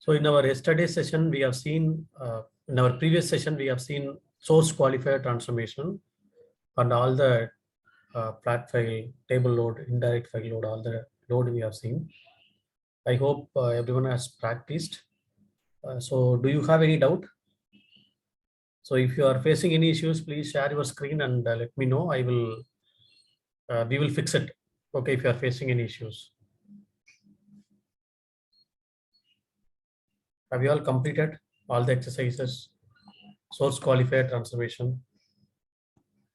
So in our yesterday session, we have seen, in our previous session, we have seen source qualifier transformation and all the flat file, table load, indirect file load, all the load we have seen. I hope everyone has practiced. So do you have any doubt? So if you are facing any issues, please share your screen and let me know. We will fix it. Okay, if you are facing any issues. Have you all completed all the exercises? Source qualifier transformation.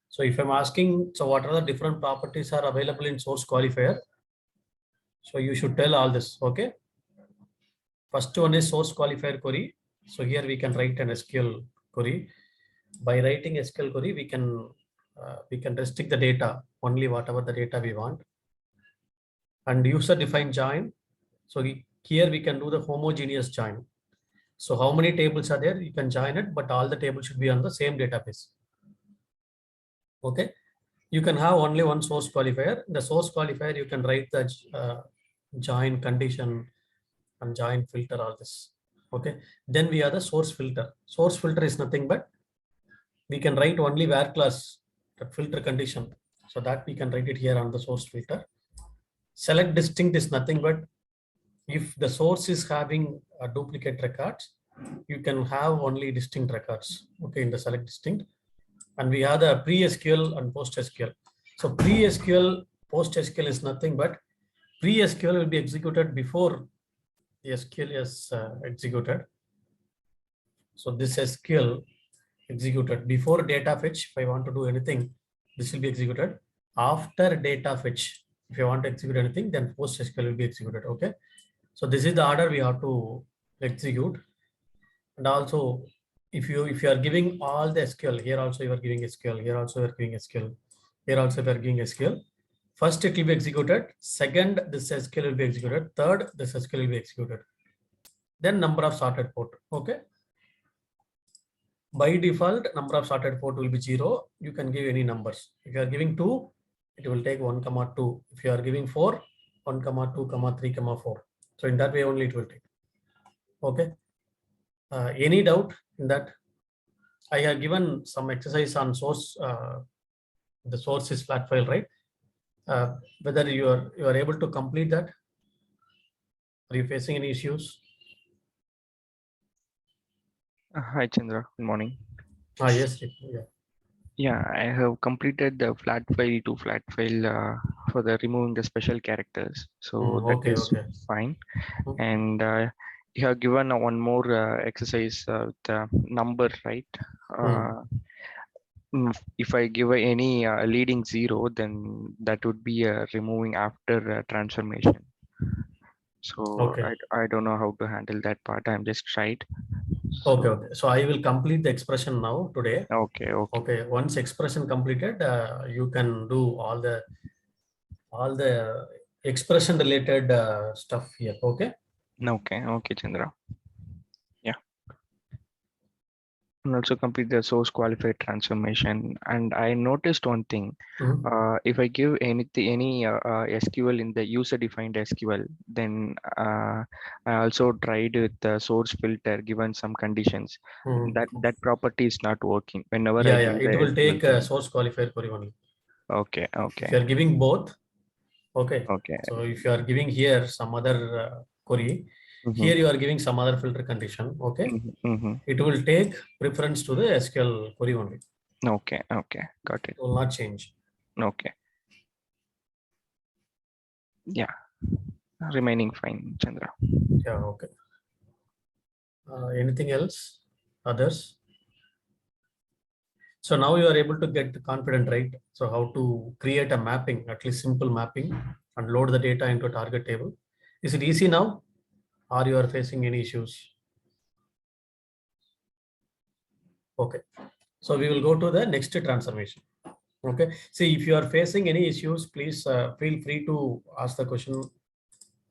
So if I'm asking, so what are the different properties are available in source qualifier? So you should tell all this, okay? First one is source qualifier query. So here we can write an SQL query. By writing SQL query, we can restrict the data, only whatever the data we want. And user defined join. So here we can do the homogeneous join. So how many tables are there? You can join it, but all the tables should be on the same database. Okay. You can have only one source qualifier. The source qualifier, you can write the join condition and join filter, all this. Okay. Then we have the source filter. Source filter is nothing but we can write only where class, the filter condition. So that we can write it here on the source filter. Select distinct is nothing but if the source is having a duplicate records, you can have only distinct records. Okay, in the select distinct. And we have the pre-SQL and post-SQL. So pre-SQL, post-SQL is nothing but pre-SQL will be executed before the SQL is executed. So this SQL executed before data fetch. If I want to do anything, this will be executed. After data fetch, if you want to execute anything, then post-SQL will be executed. Okay. So this is the order we have to execute. And also, if you are giving all the SQL, here also you are giving SQL, here also you are giving SQL, here also you are giving SQL. First, it will be executed. Second, this SQL will be executed. Third, this SQL will be executed. Then number of sorted port. Okay. By default, number of sorted port will be 0. You can give any numbers. If you are giving 2, it will take 1, 2. If you are giving 4, 1, 2, 3, 4. So in that way only it will take. Okay. Any doubt in that? I have given some exercise on source. The source is flat file, right? Whether you are able to complete that? Are you facing any issues? Hi Chandra, good morning. Yes. Yeah. Yeah, I have completed the flat file to flat file for the removing the special characters. So that is fine. And you have given one more exercise with the number, right? If I give any leading 0, then that would be removing after transformation. So I don't know how to handle that part. I'm just tried. Okay. So I will complete the expression now today. Okay. Once expression completed, you can do all the expression related stuff here. Okay. Okay, Chandra. Yeah. And also complete the source qualified transformation. And I noticed one thing. If I give any SQL in the user defined SQL, then I also tried with the source filter given some conditions. That property is not working. Whenever it will take a source qualifier query only. Okay. If you are giving both, okay. So if you are giving here some other query, here you are giving some other filter condition. Okay. It will take preference to the SQL query only. Okay. Got it. It will not change. Okay. Yeah. Remaining fine, Chandra. Yeah. Okay. Anything else? Others? So now you are able to get confident, right? So how to create a mapping, at least simple mapping, and load the data into a target table. Is it easy now? Or you are facing any issues? Okay. So we will go to the next transformation. Okay. See, if you are facing any issues, please feel free to ask the question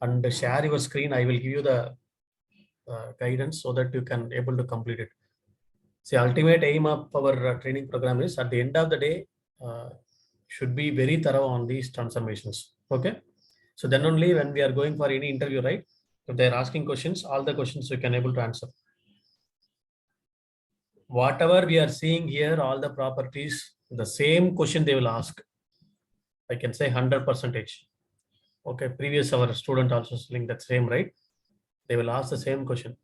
and share your screen. I will give you the guidance so that you can able to complete it. See, ultimate aim of our training program is at the end of the day, should be very thorough on these transformations. Okay. So then only when we are going for any interview, right? If they're asking questions, all the questions you can able to answer. Whatever we are seeing here, all the properties, the same question they will ask. I can say 100%. Okay, previous our student also saying that same, right? They will ask the same question.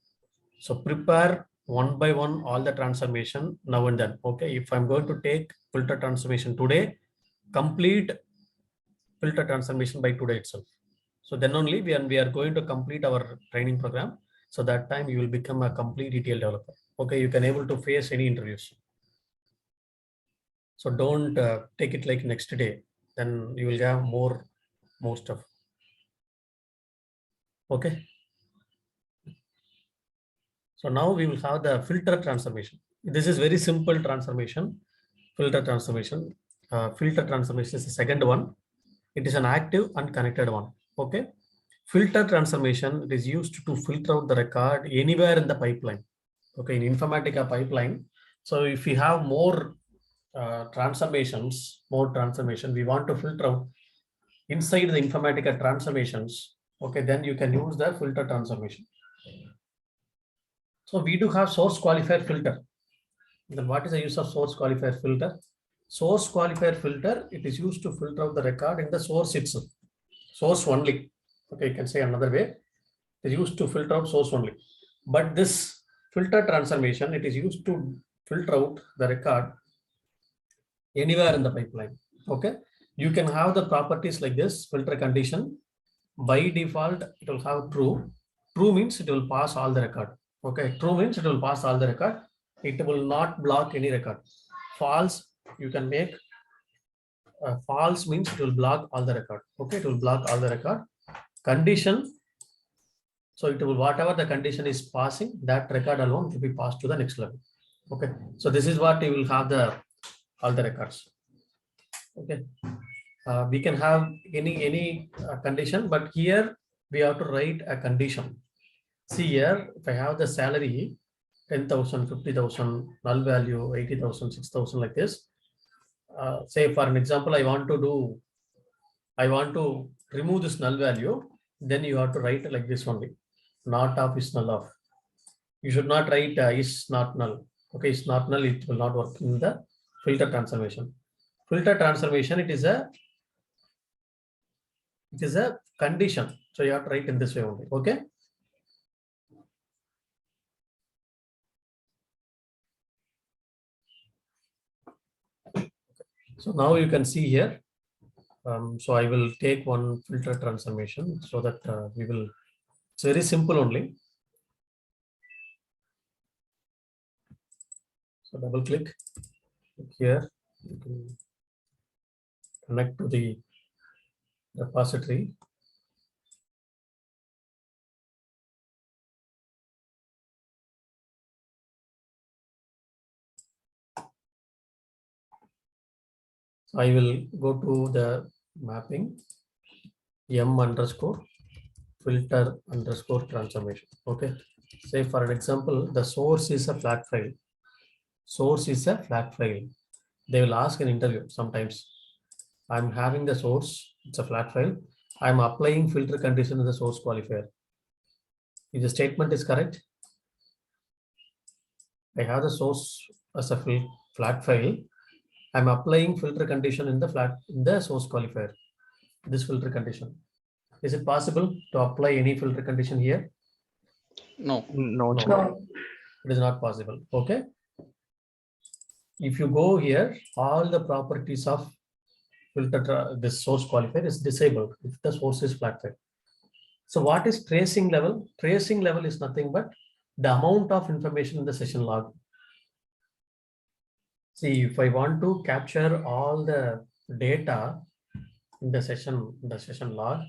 So prepare one by one all the transformation now and then. Okay, if I'm going to take filter transformation today, complete filter transformation by today itself. So then only we are going to complete our training program. So that time you will become a complete ETL developer. Okay, you can able to face any interviews. So don't take it like next day. Then you will have more stuff. Okay. So now we will have the filter transformation. This is very simple transformation. Filter transformation. Filter transformation is the second one. It is an active and connected one. Okay. Filter transformation, it is used to filter out the record anywhere in the pipeline. Okay, in Informatica pipeline. So if we have more transformations, we want to filter out inside the Informatica transformations. Okay, then you can use the filter transformation. So we do have source qualifier filter. Then what is the use of source qualifier filter? Source qualifier filter, it is used to filter out the record in the source itself. Source only. Okay, you can say another way. It is used to filter out source only. But this filter transformation, it is used to filter out the record anywhere in the pipeline. Okay, you can have the properties like this filter condition. By default, it will have true. True means it will pass all the record. Okay, true means it will pass all the record. It will not block any record. False, you can make false means it will block all the record. Okay, it will block all the record. Condition, so it will whatever the condition is passing, that record alone will be passed to the next level. Okay, so this is what you will have the all the records. Okay, we can have any condition, but here we have to write a condition. See here, if I have the salary 10,000, 50,000, null value 80,000, 6,000 like this. Say for an example, I want to remove this null value. Then you have to write like this only. Not of is null of. You should not write is not null. Okay, is not null. It will not work in the filter transformation. Filter transformation, it is a condition. So you have to write in this way only. Okay. So now you can see here. So I will take one filter transformation so that we will. It's very simple only. So double click here. You can connect to the repository. So I will go to the mapping m underscore filter underscore transformation. Okay. Say for an example, the source is a flat file. Source is a flat file. They will ask an interview sometimes. I'm having the source, it's a flat file. I'm applying filter condition in the source qualifier. If the statement is correct, I have the source as a flat file. I'm applying filter condition in the source qualifier. This filter condition. Is it possible to apply any filter condition here? No. It is not possible. Okay. If you go here, all the properties of filter this source qualifier is disabled if the source is flat file. So what is tracing level? Tracing level is nothing but the amount of information in the session log. See, if I want to capture all the data in the session log,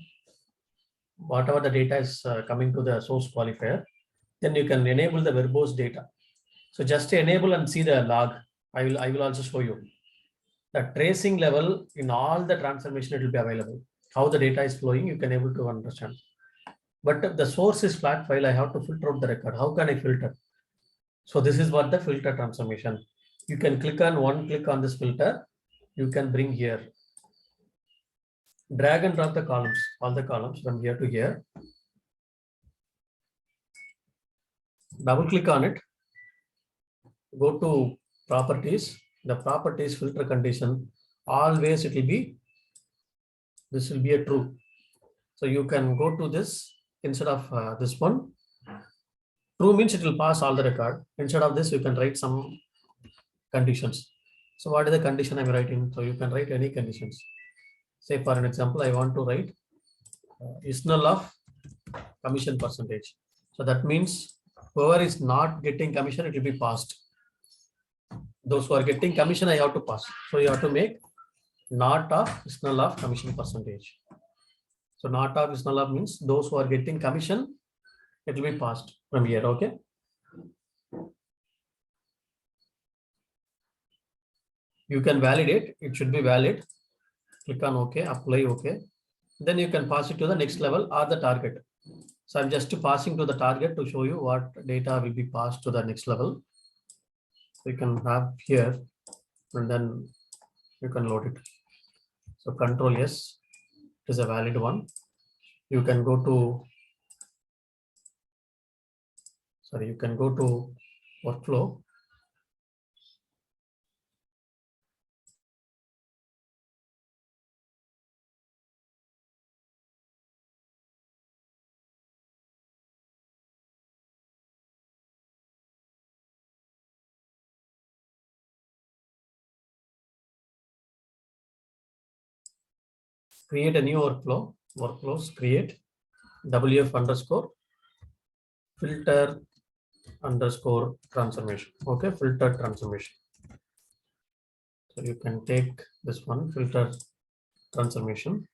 whatever the data is coming to the source qualifier, then you can enable the verbose data. So just enable and see the log. I will also show you the tracing level in all the transformation. It will be available. How the data is flowing, you can able to understand. But the source is flat file. I have to filter out the record. How can I filter? So this is what the filter transformation. You can click on this filter. You can bring here. Drag and drop the columns, all the columns from here to here. double click on it, go to properties, the properties filter condition, always it will be, this will be a true. So you can go to this instead of this one. True means it will pass all the record. Instead of this, you can write some conditions. So what is the condition I'm writing? So you can write any conditions. Say for an example, I want to write is null of commission percentage. So that means whoever is not getting commission, it will be passed. Those who are getting commission, I have to pass. So you have to make not of is null of commission percentage. So not of is null of means those who are getting commission, it will be passed from here. Okay. You can validate, it should be valid. Click on OK, apply OK. Then you can pass it to the next level or the target. So I'm just passing to the target to show you what data will be passed to the next level. So you can have here and then you can load it. So control yes, it is a valid one. You can go to, you can go to workflow. Create a new workflow, workflows, create WF underscore filter underscore transformation. Okay, filter transformation. So you can take this one, filter transformation,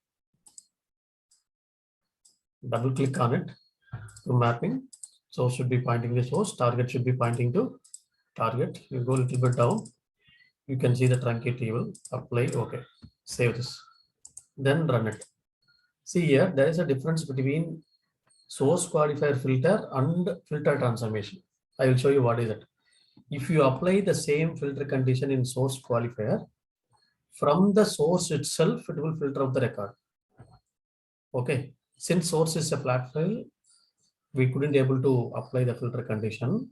double click on it to mapping. Source should be pointing to source, target should be pointing to target. You go a little bit down, you can see the truncate table, apply, okay, save this, then run it. See here, there is a difference between source qualifier filter and filter transformation. I will show you what is it. If you apply the same filter condition in source qualifier, from the source itself, it will filter out the record. Okay, since source is a flat file, we couldn't able to apply the filter condition.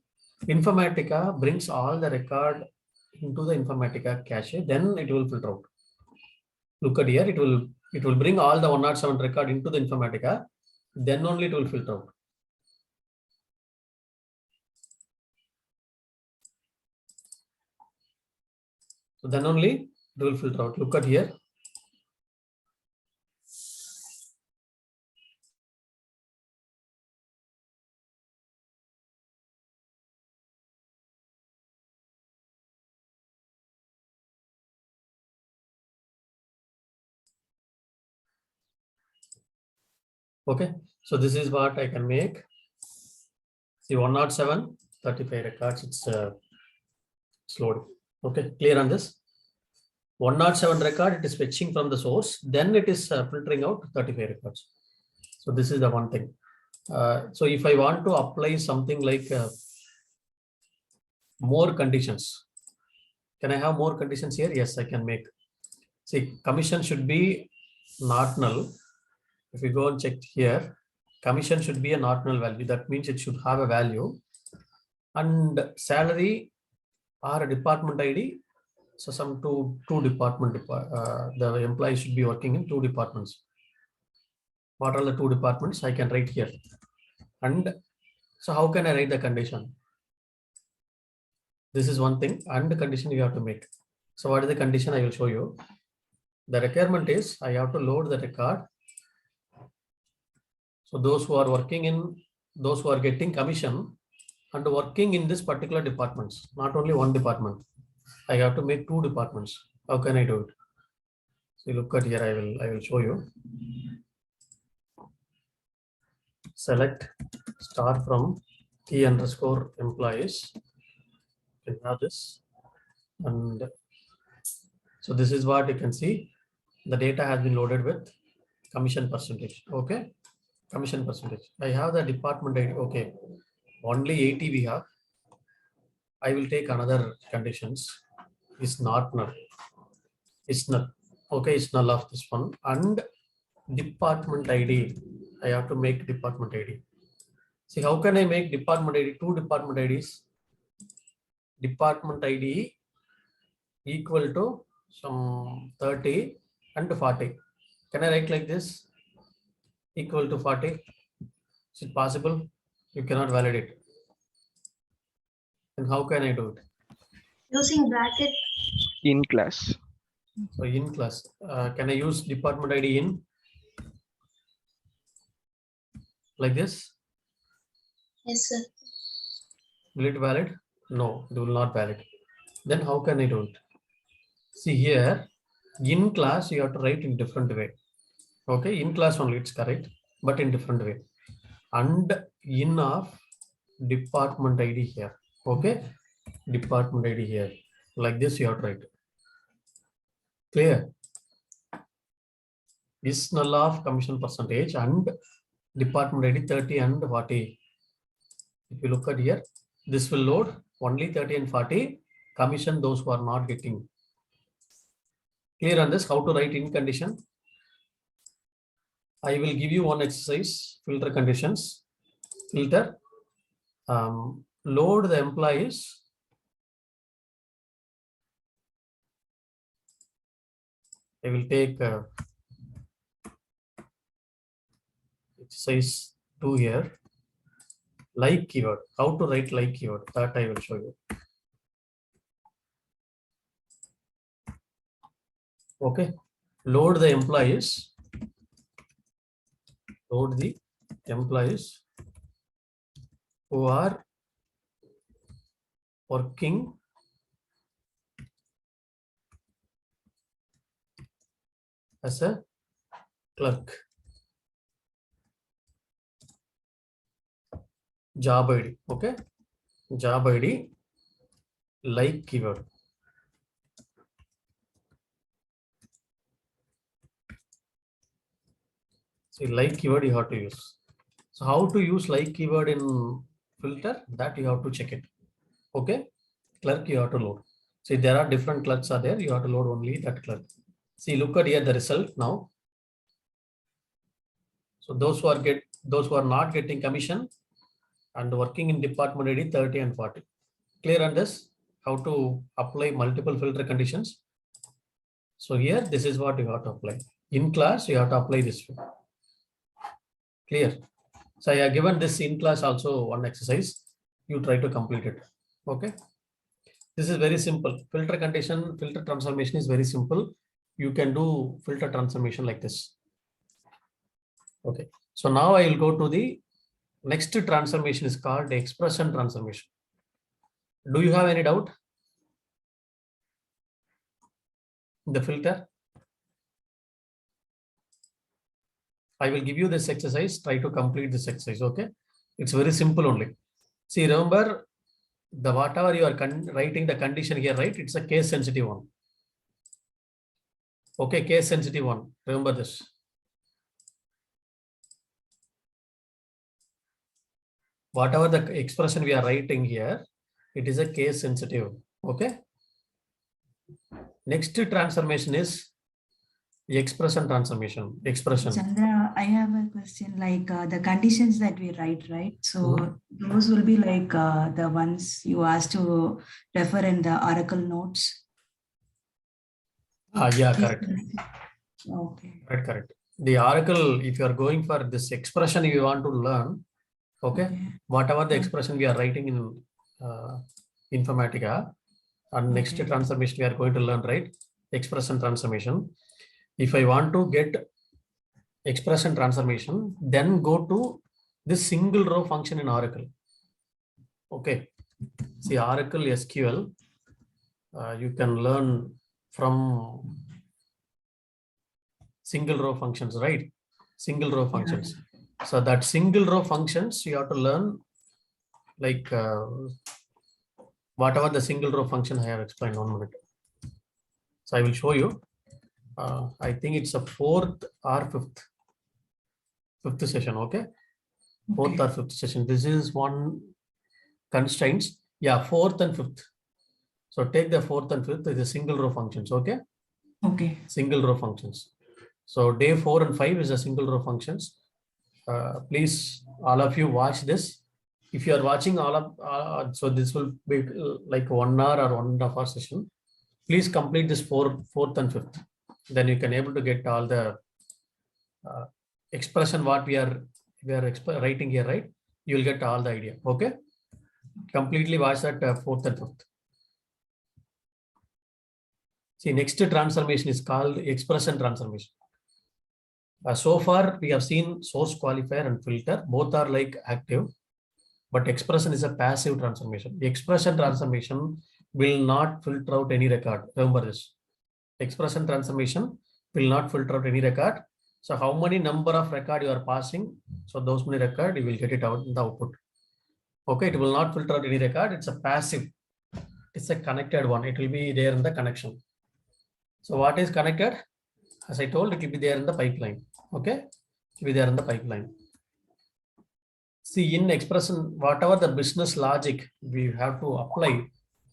Informatica brings all the record into the Informatica cache, then it will filter out. Look at here, it will bring all the 107 record into the Informatica, then only it will filter out. So then only it will filter out. Look at here. Okay, so this is what I can make. See 107, 35 records, it's loading. Okay, clear on this? 107 record, it is fetching from the source, then it is filtering out 35 records. So this is the one thing. So if I want to apply something like more conditions, can I have more conditions here? Yes, I can make. See, commission should be not null. If you go and check here, commission should be a not null value. That means it should have a value. And salary or a department ID. So some two department, the employee should be working in 2 departments. What are the 2 departments? I can write here. And so how can I write the condition? This is one thing, and the condition you have to make. So what is the condition? I will show you. The requirement is I have to load the record. So those who are working in, those who are getting commission and working in this particular departments, not only one department. I have to make 2 departments. How can I do it? So look at here, I will show you. Select star from key underscore employees. You can have this. And so this is what you can see. The data has been loaded with commission percentage. Okay. Commission percentage. I have the department ID. Okay. Only 80 we have. I will take another conditions. Is not null. It's null. Okay, it's null of this one. And department ID. I have to make department ID. See, how can I make department ID, two department IDs? Department ID equal to some 30 and 40. Can I write like this? Equal to 40. Is it possible? You cannot validate. And how can I do it? Using bracket. In class. So in class, can I use department ID in like this? Yes, sir. Will it valid? No, it will not valid. Then how can I do it? See here, in class you have to write in different way. Okay, in class only it's correct, but in different way. And in of department ID here. Okay, department ID here. Like this you have to write. Clear? Is null of commission percentage and department ID 30 and 40. If you look at here, this will load only 30 and 40. Commission those who are not getting. Clear on this? How to write in condition? I will give you one exercise. Filter conditions. Filter. Load the employees. I will take exercise 2 here. Like keyword. How to write like keyword? That I will show you. Okay. Load the employees. Load the employees who are working as a clerk. Job ID. Okay. Job ID like keyword. See, like keyword you have to use. So how to use like keyword in filter, that you have to check it. Okay. Clerk you have to load. See, there are different clerks are there. You have to load only that clerk. See, look at here the result now. So those who are not getting commission and working in department ID 30 and 40. Clear on this? How to apply multiple filter conditions. So here, this is what you have to apply. In class, you have to apply this one. Clear? So I have given this in class also one exercise. You try to complete it. Okay. This is very simple. Filter condition, filter transformation is very simple. You can do filter transformation like this. Okay. So now I will go to the next transformation is called expression transformation. Do you have any doubt in the filter? I will give you this exercise. Try to complete this exercise. Okay. It's very simple only. See, remember the whatever you are writing the condition here, right? It's a case sensitive one. Okay. Case sensitive one. Remember this. Whatever the expression we are writing here, it is a case sensitive. Okay. Next transformation is the expression transformation. Expression. Chandra, I have a question like the conditions that we write, right? So those will be like the ones you asked to refer in the Oracle notes. Yeah, correct. Okay. Correct. The Oracle, if you are going for this expression you want to learn, okay, whatever the expression we are writing in Informatica, and next transformation we are going to learn, right? Expression transformation. If I want to get expression transformation, then go to this single row function in Oracle. Okay. See, Oracle SQL, you can learn from single row functions, right? Single row functions. So that single row functions, you have to learn like whatever the single row function I have explained 1 minute. So I will show you. I think it's a fourth or fifth session. Okay. Fourth or fifth session. This is one constraints. Yeah, fourth and fifth. So take the fourth and fifth is the single row functions. Okay. Okay. Single row functions. So day 4 and 5 is a single row functions. Please, all of you watch this. If you are watching all of, so this will be like 1 hour or 1.5 hour session. Please complete this fourth and fifth. Then you can able to get all the expression what we are writing here, right? You will get all the idea. Okay. Completely watch that fourth and fifth. See, next transformation is called expression transformation. So far, we have seen source qualifier and filter. Both are like active, but expression is a passive transformation. The expression transformation will not filter out any record. Remember this. Expression transformation will not filter out any record. So how many number of record you are passing? So those many record, you will get it out in the output. Okay, it will not filter out any record. It's a passive. It's a connected one. It will be there in the connection. So what is connected? As I told, it will be there in the pipeline. Okay, it will be there in the pipeline. See, in expression, whatever the business logic we have to apply.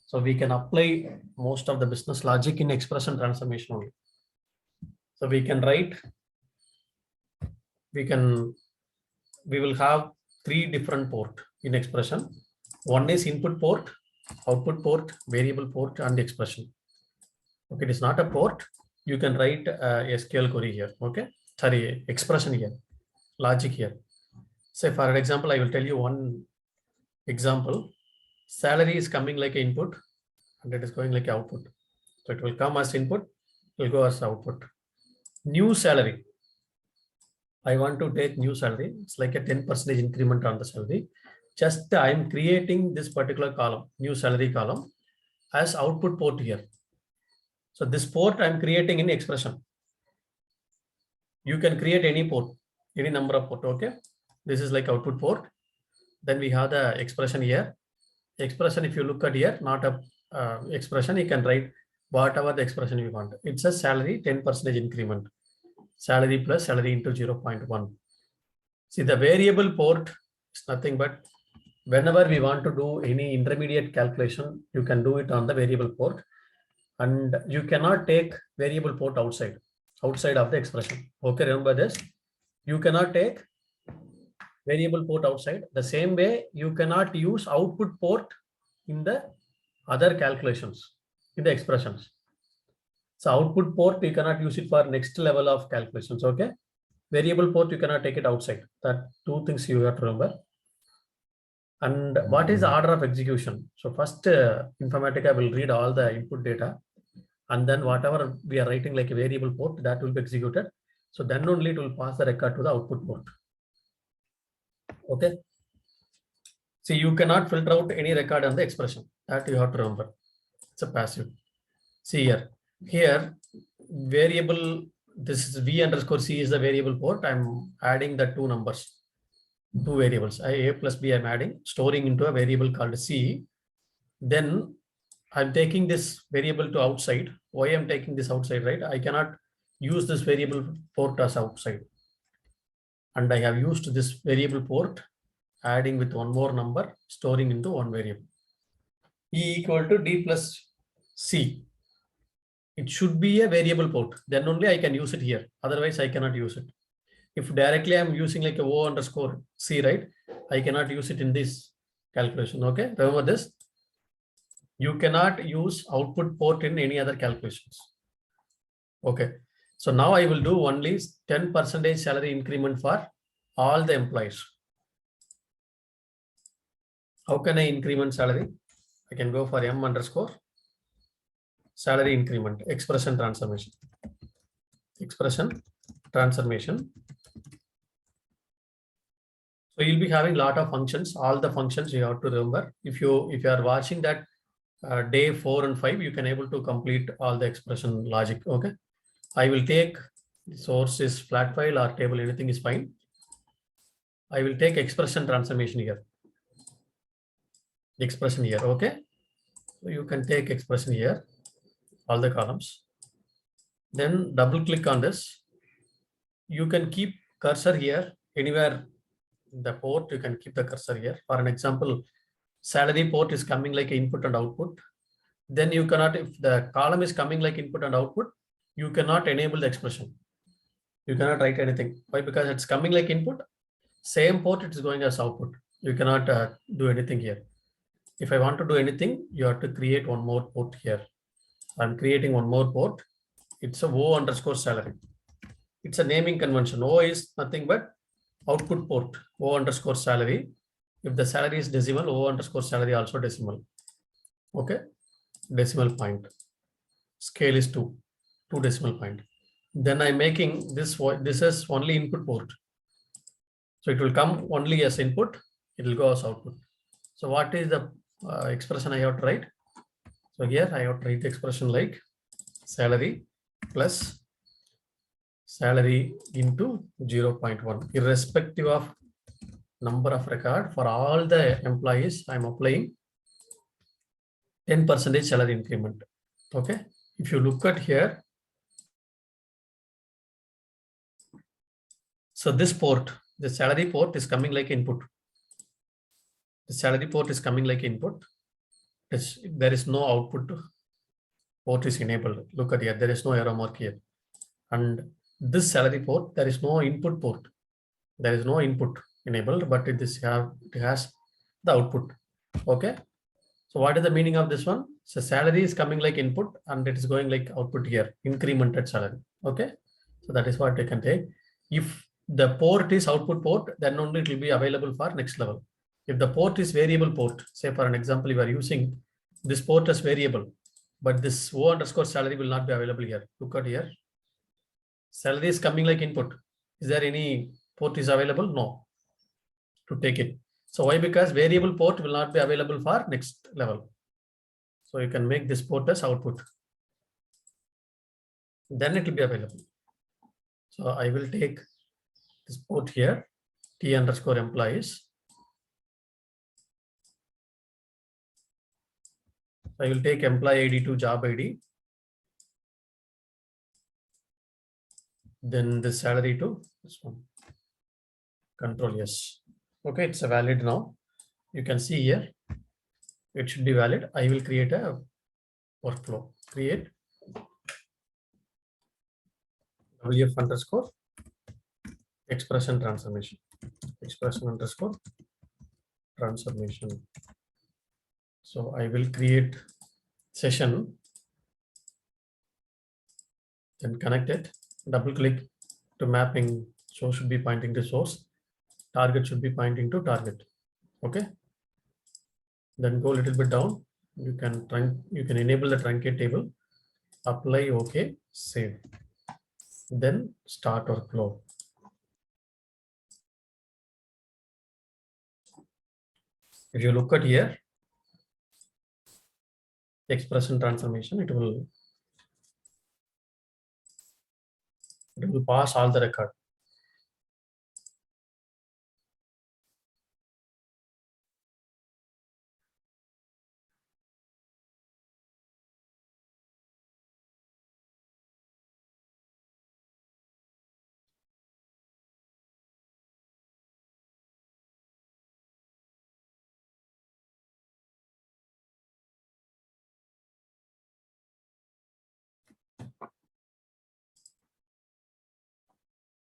So we can apply most of the business logic in expression transformation only. So we can write, we will have 3 different port in expression. One is input port, output port, variable port, and expression. Okay, it is not a port. You can write SQL query here. Okay, sorry, expression here, logic here. Say for example, I will tell you one example. Salary is coming like input and it is going like output. So it will come as input, it will go as output. New salary. I want to take new salary. It's like a 10% increment on the salary. Just I am creating this particular column, new salary column, as output port here. So this port I'm creating in expression. You can create any port, any number of port. Okay. This is like output port. Then we have the expression here. Expression, if you look at here, not a expression, you can write whatever the expression you want. It's a salary 10% increment. Salary plus salary into 0.1. See, the variable port is nothing but whenever we want to do any intermediate calculation, you can do it on the variable port. And you cannot take variable port outside of the expression. Okay, remember this. You cannot take variable port outside. The same way, you cannot use output port in the other calculations, in the expressions. So output port, you cannot use it for next level of calculations. Okay. Variable port, you cannot take it outside. That 2 things you have to remember. And what is the order of execution? So first, Informatica will read all the input data, and then whatever we are writing like a variable port, that will be executed. So then only it will pass the record to the output port. Okay. See, you cannot filter out any record on the expression. That you have to remember. It's a passive. See here variable, this is v underscore c is the variable port. I'm adding the 2 numbers, 2 variables, a plus b I'm adding, storing into a variable called c. Then I'm taking this variable to outside. Why I'm taking this outside, right? I cannot use this variable port as outside. And I have used this variable port, adding with 1 more number, storing into 1 variable. E equal to d plus c. It should be a variable port. Then only I can use it here. Otherwise, I cannot use it. If directly I'm using like a O underscore c, right? I cannot use it in this calculation. Okay, remember this. You cannot use output port in any other calculations. Okay, so now I will do only 10% salary increment for all the employees. How can I increment salary? I can go for m underscore salary increment, expression transformation. Expression transformation. So you'll be having a lot of functions. All the functions you have to remember. If you are watching that day 4 and 5, you can able to complete all the expression logic. Okay. I will take source is flat file or table, anything is fine. I will take expression transformation here. Expression here. Okay. So you can take expression here, all the columns. Then double click on this. You can keep cursor here anywhere in the port. You can keep the cursor here. For an example, salary port is coming like input and output. Then you cannot, if the column is coming like input and output, you cannot enable the expression. You cannot write anything. Why? Because it's coming like input. Same port, it is going as output. You cannot do anything here. If I want to do anything, you have to create one more port here. I'm creating one more port. It's a O underscore salary. It's a naming convention. O is nothing but output port, O underscore salary. If the salary is decimal, O underscore salary also decimal. Okay, decimal point. Scale is 2 decimal point. Then I'm making this is only input port. So it will come only as input, it will go as output. So what is the expression I have to write? So here I have to write the expression like salary plus salary into 0.1, irrespective of number of record. For all the employees, I'm applying 10% salary increment. Okay, if you look at here, so this port, the salary port is coming like input. The salary port is coming like input. There is no output port is enabled. Look at here, there is no arrow mark here. And this salary port, there is no input port. There is no input enabled, but it has the output. Okay. So what is the meaning of this one? So salary is coming like input and it is going like output here, incremented salary. Okay. So that is what I can take. If the port is output port, then only it will be available for next level. If the port is variable port, say for an example, you are using this port as variable, but this O underscore salary will not be available here. Look at here. Salary is coming like input. Is there any port is available? No. To take it. So why? Because variable port will not be available for next level. So you can make this port as output. Then it will be available. So I will take this port here, T underscore employees. I will take employee ID to job ID. Then the salary to this one. Control yes. Okay, it's a valid now. You can see here, it should be valid. I will create a workflow. Create WF underscore expression transformation. Expression underscore transformation. So I will create session, then connect it, double click to mapping. Source should be pointing to source. Target should be pointing to target. Okay. Then go a little bit down. You can enable the truncate table, apply, okay, save. Then start workflow. If you look at here, expression transformation, it will pass all the record.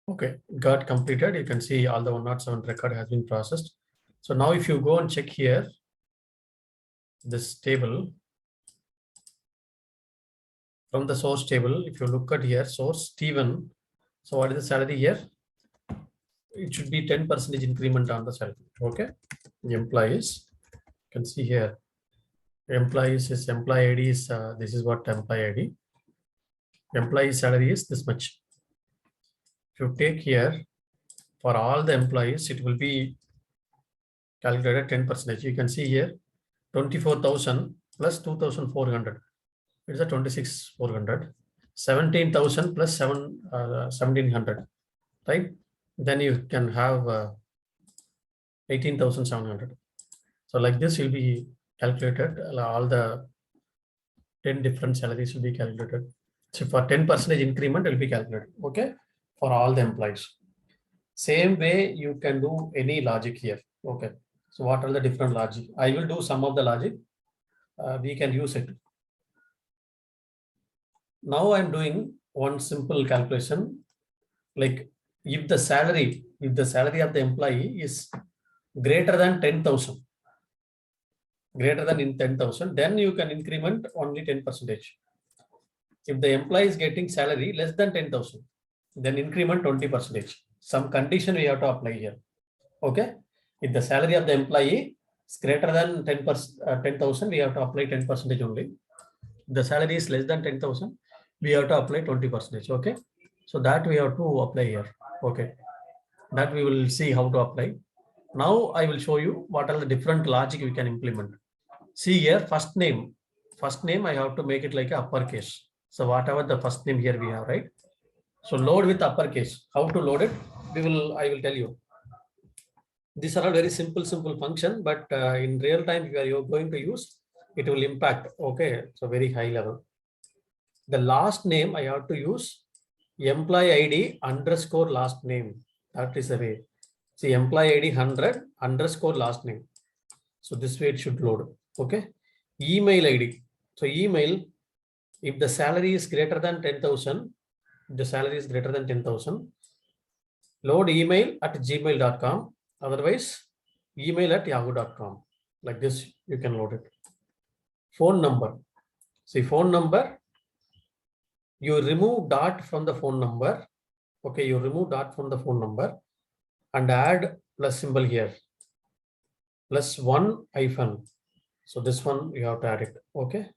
Okay, got completed. You can see all the 107 record has been processed. So now if you go and check here, this table, from the source table, if you look at here, source T1, so what is the salary here? It should be 10% increment on the salary. Okay, the employees, you can see here, employees is employee ID is this is what employee ID. Employee salary is this much. If you take here for all the employees, it will be calculated 10%. You can see here 24,000 plus 2,400. It's a 26,400. 17,000 plus 1,700. Right? Then you can have 18,700. So like this will be calculated. All the 10 different salaries will be calculated. So for 10% increment, it will be calculated. Okay, for all the employees. Same way you can do any logic here. Okay. So what are the different logic? I will do some of the logic. We can use it. Now I'm doing one simple calculation. Like if the salary if the salary of the employee is greater than 10,000, greater than in 10,000, then you can increment only 10%. If the employee is getting salary less than 10,000, then increment 20%. Some condition we have to apply here. Okay. If the salary of the employee is greater than 10,000, we have to apply 10% only. If the salary is less than 10,000, we have to apply 20%. Okay. So that we have to apply here. Okay. That we will see how to apply. Now I will show you what are the different logic we can implement. See here, first name I have to make it like a uppercase. So whatever the first name here we have, right? So load with uppercase. How to load it? I will tell you. These are all very simple function, but in real time, if you are going to use, it will impact. Okay, so very high level. The last name I have to use employee ID underscore last name. That is the way. See, employee ID 100 underscore last name. So this way it should load. Okay. Email ID. So email, if the salary is greater than 10,000, the salary is greater than 10,000, load email at gmail.com. Otherwise, email at yahoo.com. Like this, you can load it. Phone number. See, phone number, you remove dot from the phone number. Okay, you remove dot from the phone number and add plus symbol here. Plus one hyphen. So this one you have to add it. Okay.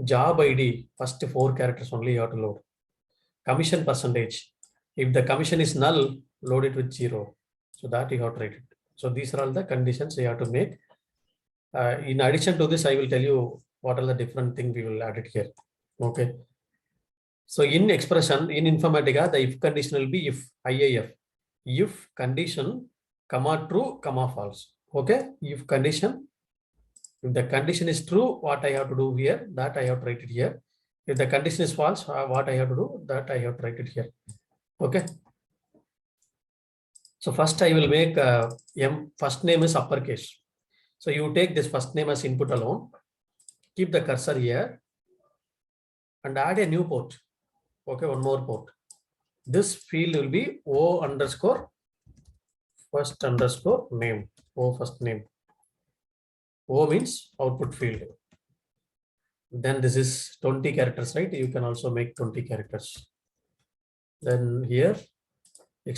Job ID, first 4 characters only you have to load. Commission percentage. If the commission is null, load it with 0. So that you have to write it. So these are all the conditions you have to make. In addition to this, I will tell you what are the different things we will add it here. Okay. So in expression, in Informatica, the if condition will be if, IIF. If condition, comma true, comma false. Okay. If condition, if the condition is true, what I have to do here, that I have to write it here. If the condition is false, what I have to do, that I have to write it here. Okay. So first I will make first name is uppercase. So you take this first name as input alone, keep the cursor here and add a new port. Okay, one more port. This field will be O underscore first underscore name. O first name. O means output field. Then this is 20 characters, right? You can also make 20 characters. Then here,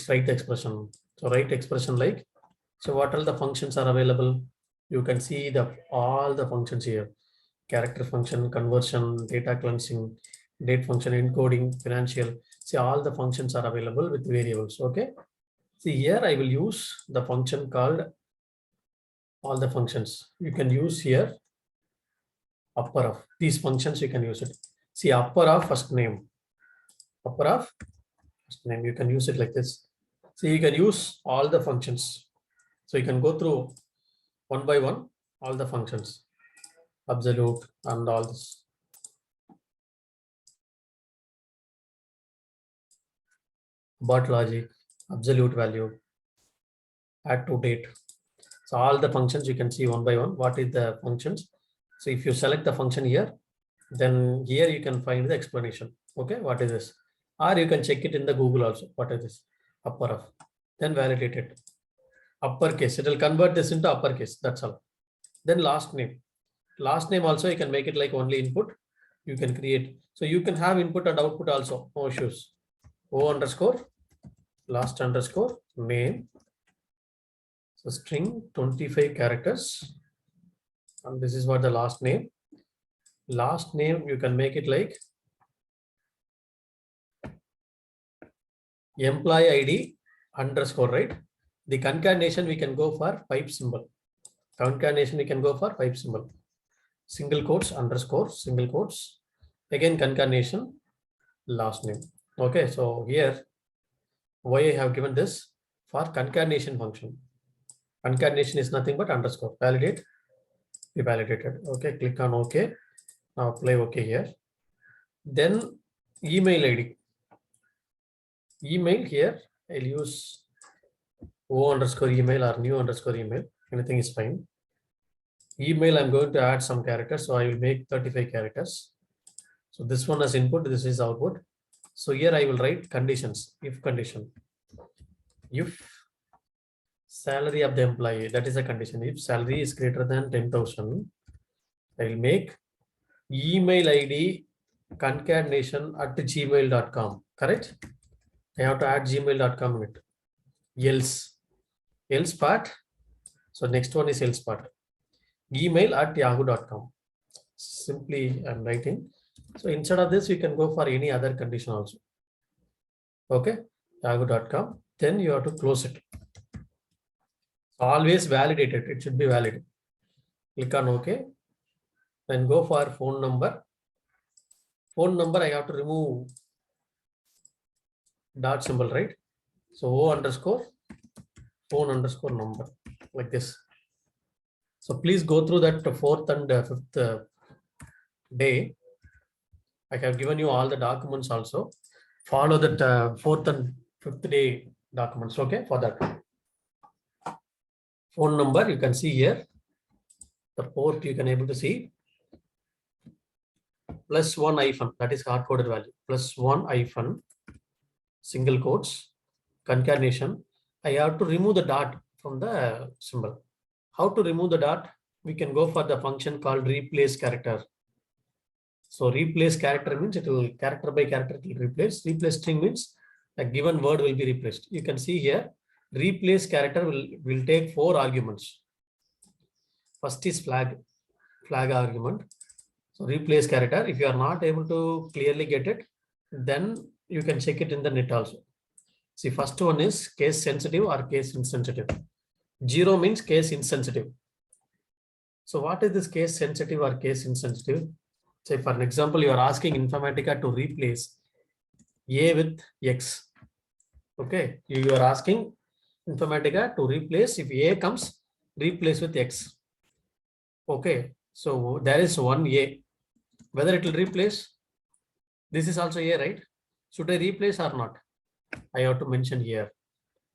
write the expression. So write expression like, so what all the functions are available? You can see all the functions here. Character function, conversion, data cleansing, date function, encoding, financial. See, all the functions are available with variables. Okay. See here, I will use the function called all the functions. You can use here upper of these functions. You can use it. See, upper of first name. Upper of first name. You can use it like this. So you can use all the functions. So you can go through one by one, all the functions, absolute and all this. But logic, absolute value, add to date. So all the functions you can see one by one. What is the functions? So if you select the function here, then here you can find the explanation. Okay, what is this? Or you can check it in the Google also. What is this? Upper of. Then validate it. Uppercase. It will convert this into uppercase. That's all. Then last name. Last name also you can make it like only input. You can create. So you can have input and output also. No issues. O underscore last underscore name. So string 25 characters. And this is what the last name. Last name you can make it like employee ID underscore, right? The concatenation we can go for pipe symbol. Concatenation we can go for pipe symbol. Single quotes underscore single quotes. Again concatenation last name. Okay, so here why I have given this for concatenation function. Concatenation is nothing but underscore. Validate. We validated. Okay, click on OK. Now apply OK here. Then email ID. Email here I'll use O underscore email or new underscore email. Anything is fine. Email I'm going to add some characters, so I will make 35 characters. So this one as input, this is output. So here I will write conditions. If condition, if salary of the employee, that is a condition. If salary is greater than 10,000, I will make email ID concatenation@gmail.com. Correct? I have to add gmail.com in it. Else part. So next one is else part. Email@yahoo.com. Simply I'm writing. So instead of this, you can go for any other condition also. Okay, yahoo.com. Then you have to close it. Always validate it. It should be valid. Click on OK. Then go for phone number. Phone number, I have to remove dot symbol, right? So O underscore phone underscore number, like this. So please go through that 4th and 5th day. I have given you all the documents also. Follow that 4th and 5th day documents, okay, for that. Phone number, you can see here. The port you can able to see. +1 hyphen, that is hard-coded value. +1 hyphen, single quotes, concatenation. I have to remove the dot from the symbol. How to remove the dot? We can go for the function called replace character. So replace character means it will character by character it will replace. Replace string means a given word will be replaced. You can see here, replace character will take 4 arguments. First is flag argument. So replace character. If you are not able to clearly get it, then you can check it in the net also. See, first one is case sensitive or case insensitive. 0 means case insensitive. So what is this case sensitive or case insensitive? Say for an example, you are asking Informatica to replace A with X. Okay, you are asking Informatica to replace, if A comes, replace with X. Okay, so there is one A. Whether it will replace, this is also A, right? Should I replace or not? I have to mention here.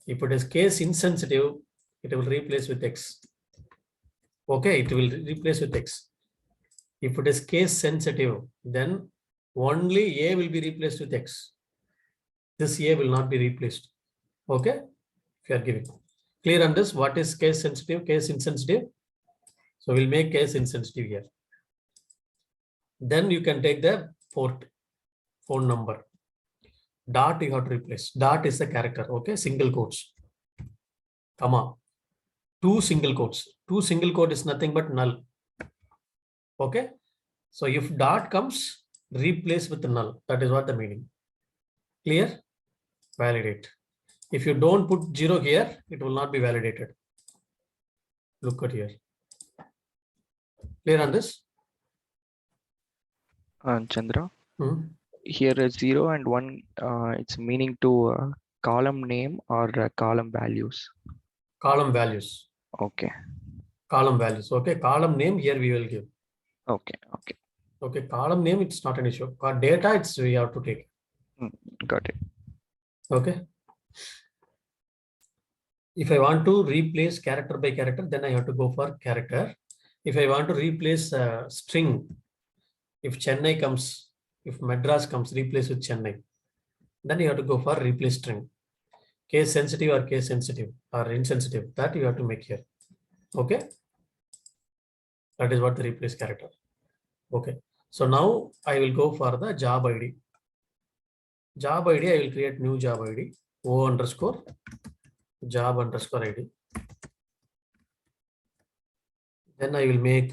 If it is case insensitive, it will replace with X. Okay, it will replace with X. If it is case sensitive, then only A will be replaced with X. This A will not be replaced. Okay, if you are giving. Clear on this? What is case sensitive, case insensitive? So we'll make case insensitive here. Then you can take the port, phone number. Dot you have to replace. Dot is the character. Okay, single quotes. Comma. 2 single quotes. 2 single quote is nothing but null. Okay. So if dot comes, replace with null. That is what the meaning. Clear? Validate. If you don't put 0 here, it will not be validated. Look at here. Clear on this? Chandra, here is 0 and 1. It's meaning to column name or column values. Column values. Okay. Column values. Okay. Column name here we will give. Okay. Okay. Okay. Column name, it's not an issue. Data, it's we have to take. Got it. Okay. If I want to replace character by character, then I have to go for character. If I want to replace string, if Chennai comes, if Madras comes, replace with Chennai, then you have to go for replace string. Case sensitive or case sensitive or insensitive, that you have to make here. Okay. That is what the replace character. Okay. So now I will go for the job ID. Job ID, I will create new job ID, O underscore job underscore ID. Then I will make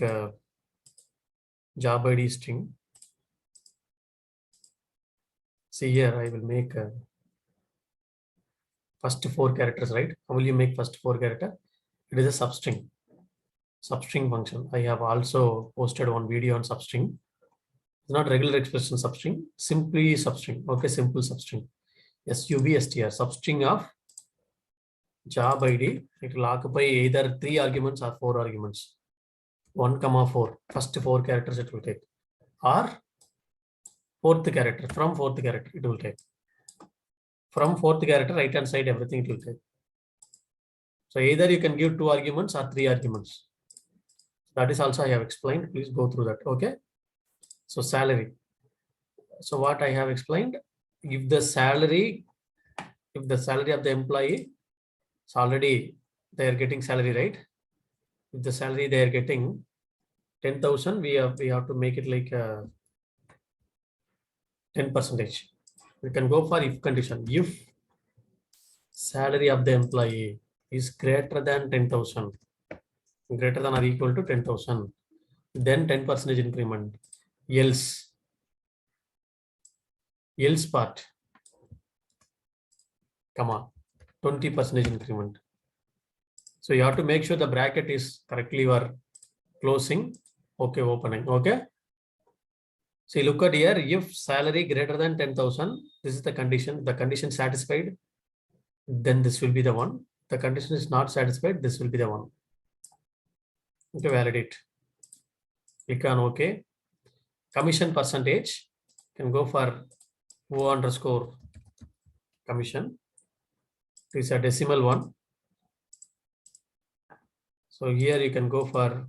job ID string. See here, I will make first 4 characters, right? How will you make first 4 character? It is a substring. Substring function. I have also posted one video on substring. It's not regular expression substring, simply substring. Okay, simple substring. SUBSTR, substring of job ID. It will occupy either 3 arguments or 4 arguments. 1,4. First 4 characters it will take. Or 4th character, from 4th character it will take. From 4th character, right hand side, everything it will take. So either you can give 2 arguments or 3 arguments. That is also I have explained. Please go through that. Okay. So salary. So what I have explained, if the salary of the employee is already they are getting salary, right? If the salary they are getting 10,000, we have to make it like 10%. We can go for if condition. If salary of the employee is greater than 10,000, greater than or equal to 10,000, then 10% increment. Else part, comma, 20% increment. So you have to make sure the bracket is correctly you are closing. Okay, opening. Okay. See, look at here. If salary greater than 10,000, this is the condition. The condition satisfied, then this will be the one. The condition is not satisfied, this will be the one. Okay, validate. Click on OK. Commission percentage can go for O underscore commission. This is a decimal one. So here you can go for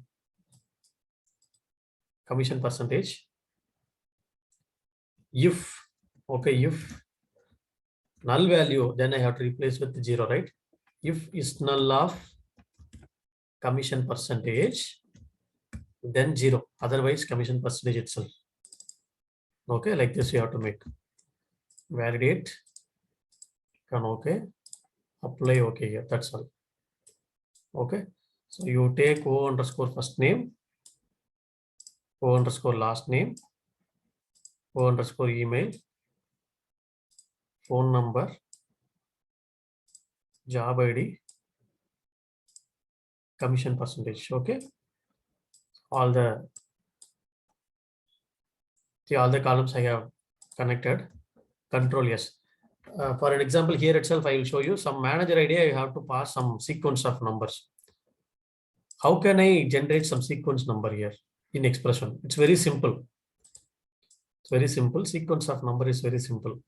commission percentage. If, okay, if null value, then I have to replace with 0, right? If is null of commission percentage, then 0. Otherwise, commission percentage itself. Okay, like this you have to make. Validate. Can okay. Apply okay here. That's all. Okay. So you take O underscore first name, O underscore last name, O underscore email, phone number, job ID, commission percentage. Okay. All the columns I have connected. Control yes. For an example, here itself, I will show you some manager ID. I have to pass some sequence of numbers. How can I generate some sequence number here in expression? It's very simple. It's very simple. Sequence of number is very simple.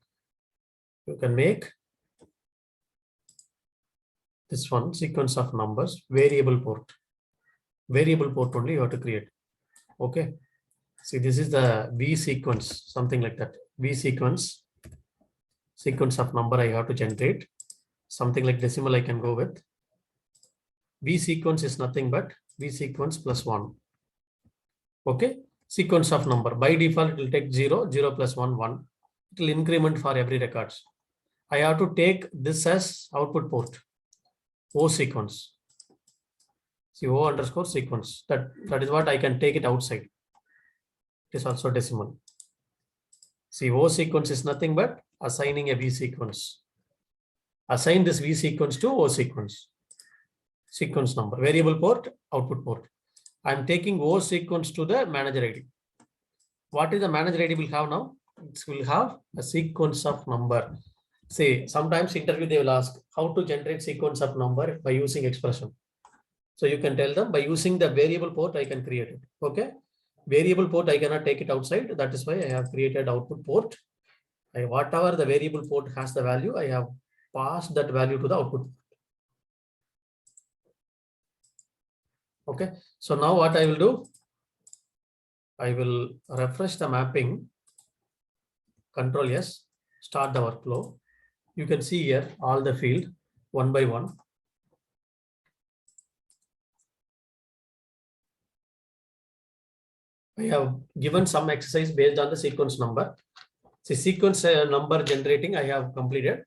You can make this one sequence of numbers, variable port. Variable port only you have to create. Okay. See, this is the V sequence, something like that. V sequence of number I have to generate. Something like decimal I can go with. V sequence is nothing but V sequence plus 1. Okay. Sequence of number. By default, it will take 0, 0 plus 1, 1. It will increment for every records. I have to take this as output port. O sequence. See, O underscore sequence. That is what I can take it outside. It is also decimal. See, O sequence is nothing but assigning a V sequence. Assign this V sequence to O sequence. Sequence number. Variable port, output port. I am taking O sequence to the manager ID. What is the manager ID will have now? It will have a sequence of number. Say, sometimes interview they will ask how to generate sequence of number by using expression. So you can tell them by using the variable port, I can create it. Okay. Variable port, I cannot take it outside. That is why I have created output port. Whatever the variable port has the value, I have passed that value to the output. Okay. So now what I will do, I will refresh the mapping. Control yes, start the workflow. You can see here all the field one by one. I have given some exercise based on the sequence number. See, sequence number generating I have completed.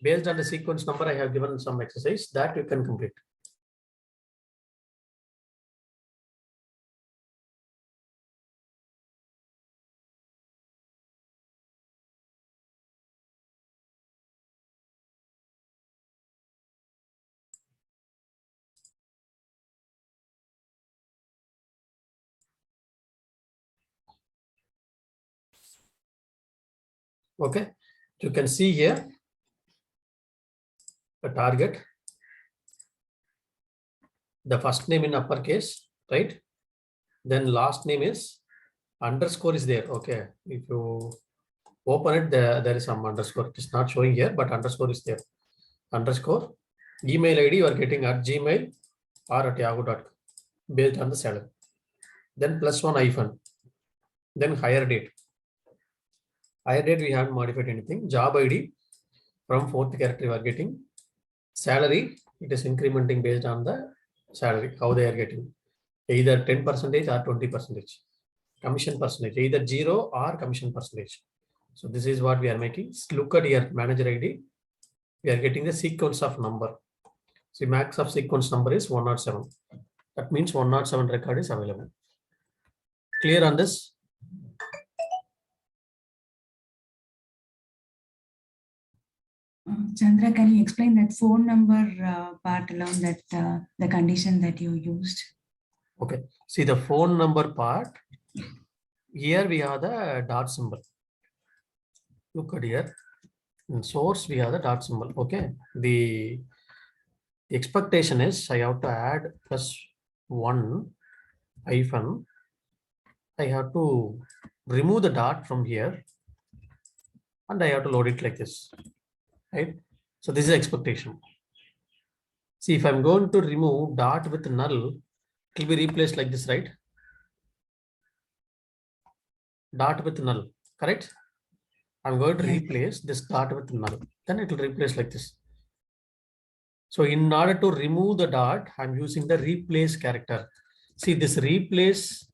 Based on the sequence number, I have given some exercise that you can complete. Okay, you can see here the target, the first name in uppercase, right? Then last name is underscore is there. Okay, if you open it, there is some underscore. It is not showing here, but underscore is there. Underscore email ID you are getting at Gmail or at yahoo.com based on the salary. Then +1 hyphen. Then hire date. Hire date we haven't modified anything. Job ID from 4th character you are getting. Salary it is incrementing based on the salary, how they are getting. Either 10% or 20%. Commission percentage, either 0 or commission percentage. So this is what we are making. Look at your manager ID. We are getting the sequence of number. See, max of sequence number is 107. That means 107 record is available. Clear on this? Chandra, can you explain that phone number part alone, that the condition that you used? Okay. See the phone number part. Here we have the dot symbol. Look at here. In source, we have the dot symbol. Okay. The expectation is I have to add +1 hyphen. I have to remove the dot from here and I have to load it like this, right? So this is expectation. See, if I'm going to remove dot with null, it will be replaced like this, right? Dot with null, correct? I'm going to replace this dot with null. Then it will replace like this. So in order to remove the dot, I'm using the replace character. See, this replace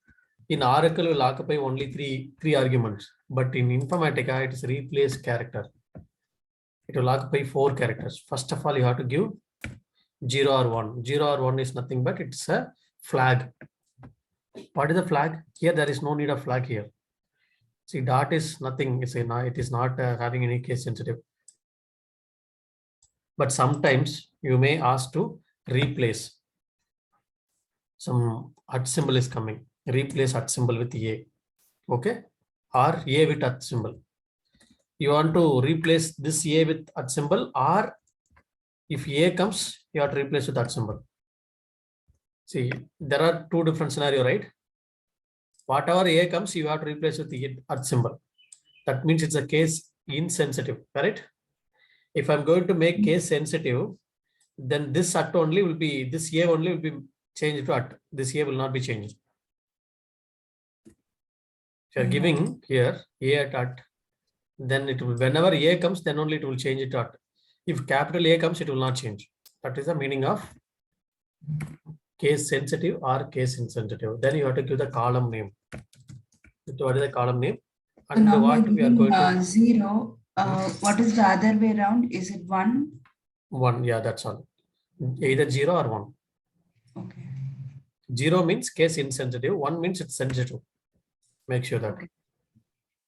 in Oracle will occupy only three arguments, but in Informatica, it is replace character. It will occupy 4 characters. First of all, you have to give 0 or 1. 0 or 1 is nothing but it's a flag. What is the flag? Here, there is no need of flag here. See, dot is nothing. It is not having any case sensitive. But sometimes you may ask to replace. Some at symbol is coming. Replace at symbol with A. Okay. Or A with at symbol. You want to replace this A with at symbol, or if A comes, you have to replace with that symbol. See, there are 2 different scenarios, right? Whatever A comes, you have to replace with the at symbol. That means it's a case insensitive, correct? If I'm going to make case sensitive, then this at only will be, this A only will be changed to at. This A will not be changed. If you're giving here A at, then it will, whenever A comes, then only it will change it to at. If capital A comes, it will not change. That is the meaning of case sensitive or case insensitive. Then you have to give the column name. What is the column name? And so now what we are going to 0. What is the other way around? Is it 1? 1. Yeah, that's all. Either 0 or 1. Okay. 0 means case insensitive. 1 means it's sensitive. Make sure that.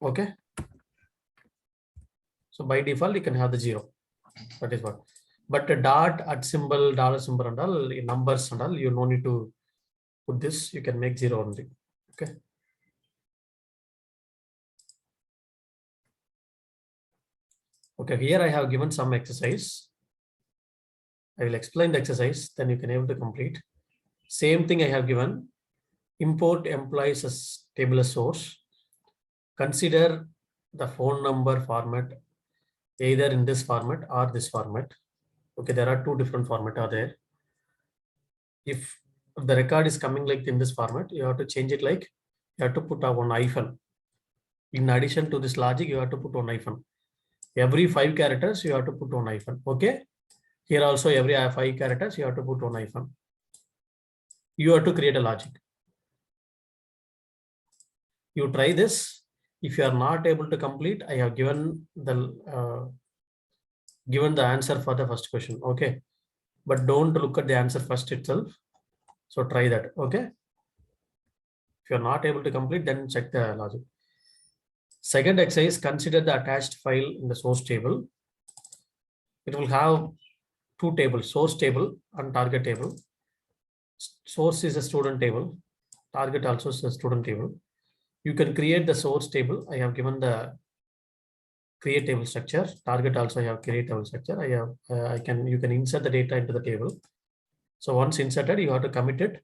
Okay. So by default, you can have the 0. That is what. But the dot, at symbol, dollar symbol and all, numbers and all, you no need to put this. You can make 0 only. Okay. Okay, here I have given some exercise. I will explain the exercise, then you can able to complete. Same thing I have given. Import employees as table as source. Consider the phone number format either in this format or this format. Okay, there are 2 different formats are there. If the record is coming like in this format, you have to change it like you have to put a 1 hyphen. In addition to this logic, you have to put 1 hyphen. Every 5 characters, you have to put 1 hyphen. Okay. Here also, every 5 characters, you have to put 1 hyphen. You have to create a logic. You try this. If you are not able to complete, I have given the answer for the first question. Okay. But don't look at the answer first itself. So try that. Okay. If you're not able to complete, then check the logic. Second exercise, consider the attached file in the source table. It will have 2 tables, source table and target table. Source is a student table. Target also is a student table. You can create the source table. I have given the create table structure. Target also I have create table structure. You can insert the data into the table. So once inserted, you have to commit it.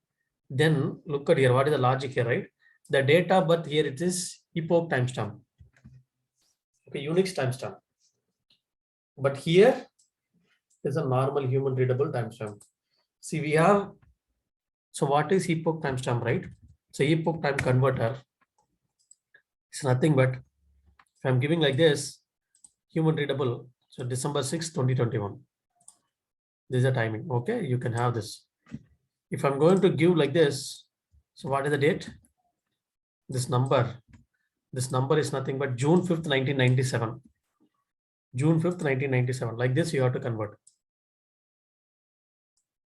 Then look at here. What is the logic here, right? The data, but here it is epoch timestamp. Okay, Unix timestamp. But here is a normal human readable timestamp. See, we have. So what is epoch timestamp, right? So epoch time converter. It's nothing but if I'm giving like this, human readable. So December 6, 2021. This is the timing. Okay, you can have this. If I'm going to give like this, so what is the date? This number is nothing but June 5th, 1997. June 5th, 1997. Like this, you have to convert.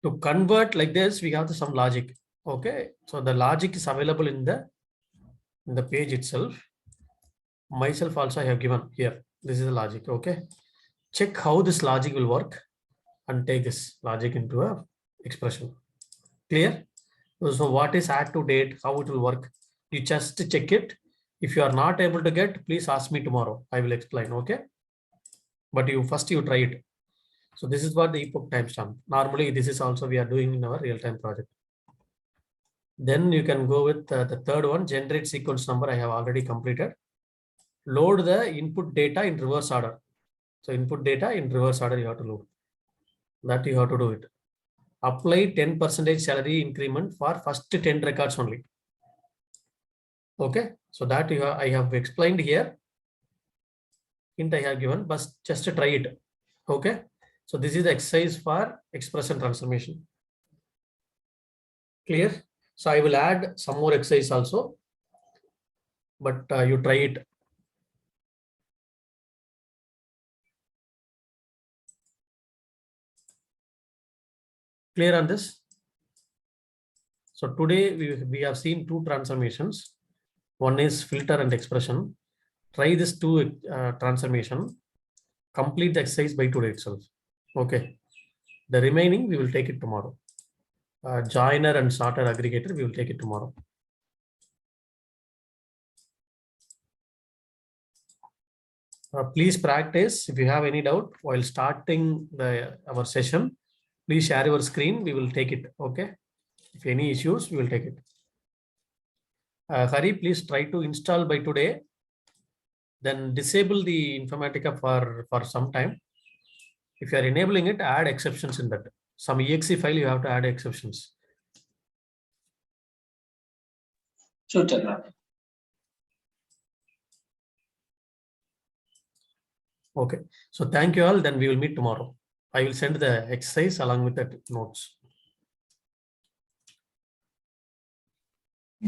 To convert like this, we have some logic. Okay, so the logic is available in the page itself. Myself also I have given here. This is the logic. Okay, check how this logic will work and take this logic into a expression. Clear? So what is add to date, how it will work? You just check it. If you are not able to get, please ask me tomorrow. I will explain. Okay, but you try it. So this is what the epoch timestamp. Normally, this is also we are doing in our real-time project. Then you can go with the third one, generate sequence number. I have already completed. Load the input data in reverse order. So input data in reverse order you have to load. That you have to do it. Apply 10% salary increment for first 10 records only. Okay, so that I have explained here. Hint I have given, but just to try it. Okay, so this is the exercise for expression transformation. Clear? So I will add some more exercise also, but you try it. Clear on this? So today we have seen two transformations. One is filter and expression. Try this two transformation. Complete the exercise by today itself. Okay. The remaining we will take it tomorrow. Joiner and sorter aggregator we will take it tomorrow. Please practice. If you have any doubt while starting our session, please share your screen. We will take it. Okay. If any issues, we will take it. Hari, please try to install by today. Then disable the Informatica for some time. If you are enabling it, add exceptions in that. Some exe file you have to add exceptions. Sure, Chandra. Okay. So thank you all. Then we will meet tomorrow. I will send the exercise along with the notes.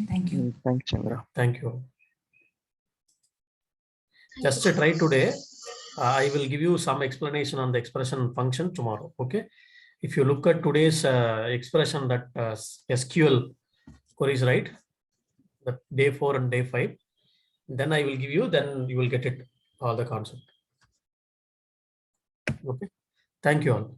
Thank you. Thanks, Chandra. Thank you. Just to try today. I will give you some explanation on the expression function tomorrow. Okay. If you look at today's expression that SQL queries, right? The day 4 and day 5, then I will give you, then you will get it all the concept. Okay. Thank you all.